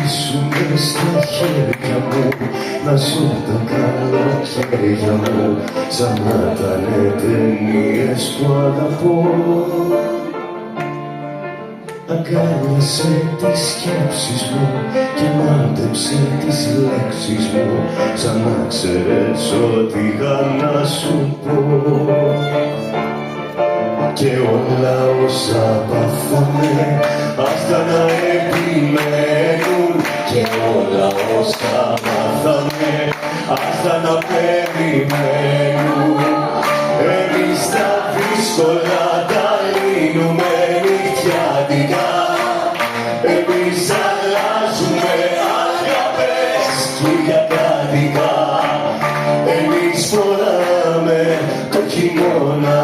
ήσουν στα χέρια μου, να ζω τα καλοκαίρια μου, σαν να ήτανε ταινίες που αγαπώ. Αγκάλιασε τις σκέψεις μου και μάντεψε τις λέξεις μου, σαν να ξέρεις ό,τι είχα να σου πω. Και όλα όσα πάθαμε άστα να επιμένουν, και όλα όσα μάθαμε άστα να περιμένουν. Εμείς τα δύσκολα τα λύνουμε νυχτιάτικα, εμείς αλλάζουμε αγάπες κυριακάτικα, εμείς φοράμε το χειμώνα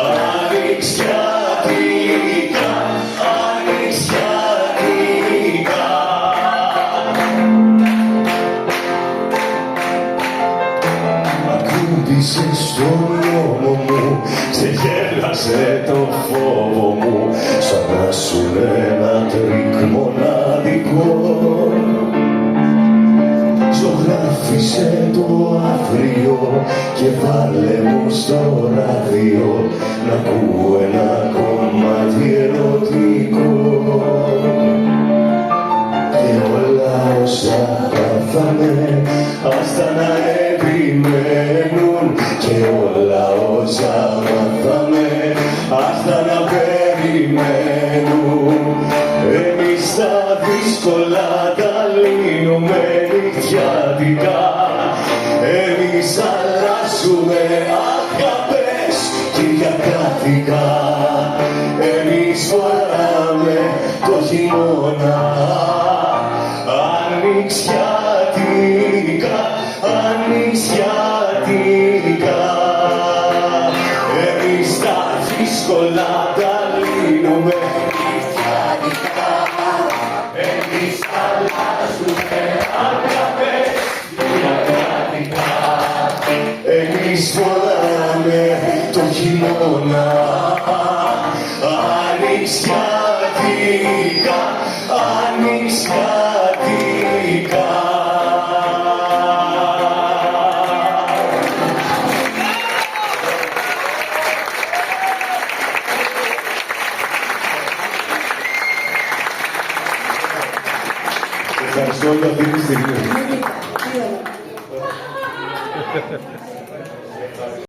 ανοιξιάτικα, ανοιξιάτικα. Ακούμπησες στον νόμο μου, ξεγέλασε το φόβο μου, σαν να σου ένα τρίκ μοναδικό. Ζωγράφισε το αύριο και βάλε μου στο ράδιο να ακούω ένα κομμάτι ερωτικό. Και όλα όσα πάθαμε άστα να επιμένουν, και όλα όσα μάθαμε άστα να περιμένουν. Εμείς τα δύσκολα τα λύνουμε νυχτιάτικα, εμείς αλλάζουμε αγάπες κυριακάτικα, εμείς φοράμε το χειμώνα ανοιξιάτικα, ανοιξιάτικα. Εμείς τα δύσκολα τα λύνουμε νυχτιάτικα, εμείς αλλάζουμε αγάπες κυριακάτικα, εμείς φοράμε το χειμώνα